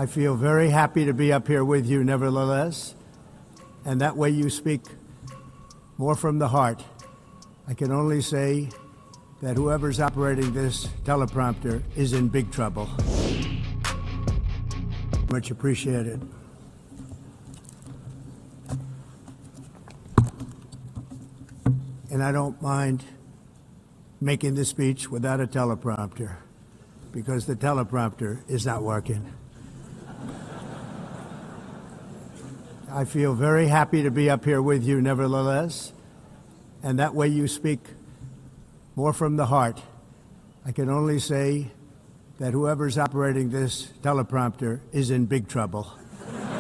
I feel very happy to be up here with you nevertheless, and that way you speak more from the heart. I can only say that whoever's operating this teleprompter is in big trouble. Much appreciated. And I don't mind making the speech without a teleprompter, because the teleprompter is not working. I feel very happy to be up here with you nevertheless, and that way you speak more from the heart. I can only say that whoever's operating this teleprompter is in big trouble.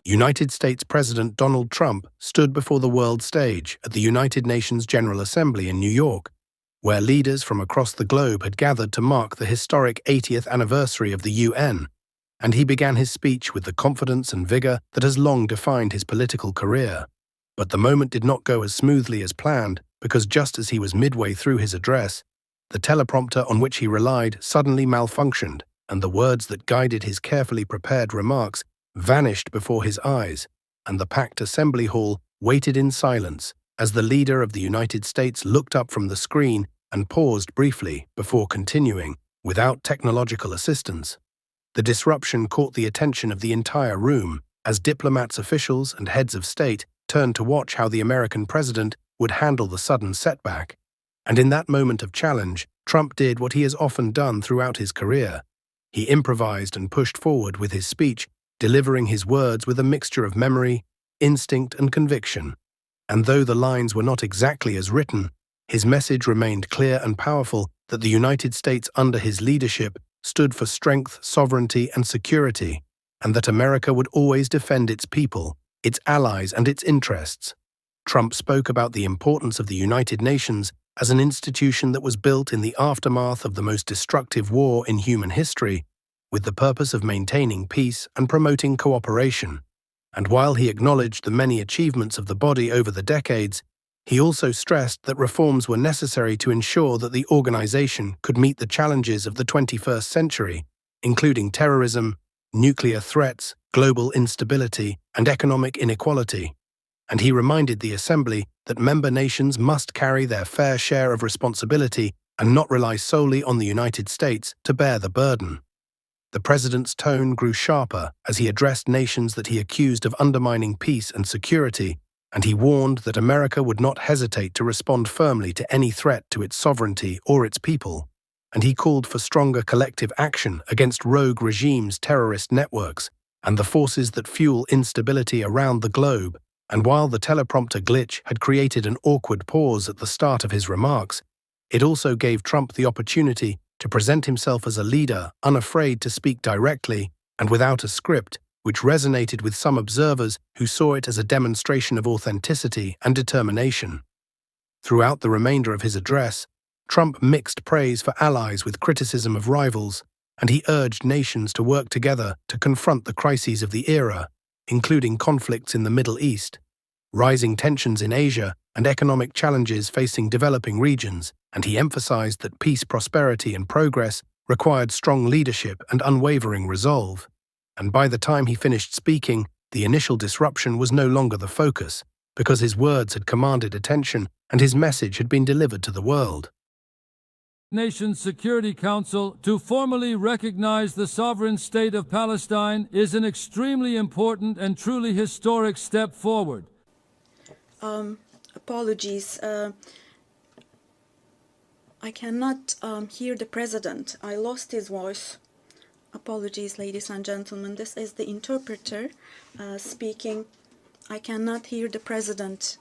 United States President Donald Trump stood before the world stage at the United Nations General Assembly in New York, where leaders from across the globe had gathered to mark the historic 80th anniversary of the UN, and he began his speech with the confidence and vigor that has long defined his political career. But the moment did not go as smoothly as planned, because just as he was midway through his address, the teleprompter on which he relied suddenly malfunctioned, and the words that guided his carefully prepared remarks vanished before his eyes, and the packed assembly hall waited in silence as the leader of the United States looked up from the screen and paused briefly before continuing, without technological assistance. The disruption caught the attention of the entire room as diplomats, officials, and heads of state turned to watch how the American president would handle the sudden setback. And in that moment of challenge, Trump did what he has often done throughout his career. He improvised and pushed forward with his speech, delivering his words with a mixture of memory, instinct, and conviction. And though the lines were not exactly as written, his message remained clear and powerful that the United States under his leadership stood for strength, sovereignty, and security, and that America would always defend its people, its allies, and its interests. Trump spoke about the importance of the United Nations as an institution that was built in the aftermath of the most destructive war in human history, with the purpose of maintaining peace and promoting cooperation. And while he acknowledged the many achievements of the body over the decades, he also stressed that reforms were necessary to ensure that the organization could meet the challenges of the 21st century, including terrorism, nuclear threats, global instability, and economic inequality. And he reminded the Assembly that member nations must carry their fair share of responsibility and not rely solely on the United States to bear the burden. The president's tone grew sharper as he addressed nations that he accused of undermining peace and security, and he warned that America would not hesitate to respond firmly to any threat to its sovereignty or its people. And he called for stronger collective action against rogue regimes, terrorist networks, and the forces that fuel instability around the globe. And while the teleprompter glitch had created an awkward pause at the start of his remarks, it also gave Trump the opportunity to present himself as a leader, unafraid to speak directly and without a script, which resonated with some observers who saw it as a demonstration of authenticity and determination. Throughout the remainder of his address, Trump mixed praise for allies with criticism of rivals, and he urged nations to work together to confront the crises of the era, including conflicts in the Middle East, rising tensions in Asia, and economic challenges facing developing regions, and he emphasized that peace, prosperity, and progress required strong leadership and unwavering resolve. And by the time he finished speaking, the initial disruption was no longer the focus, because his words had commanded attention and his message had been delivered to the world. Nations Security Council to formally recognize the sovereign state of Palestine is an extremely important and truly historic step forward. Apologies. I cannot hear the president. I lost his voice. Apologies, ladies and gentlemen. This is the interpreter speaking. I cannot hear the president.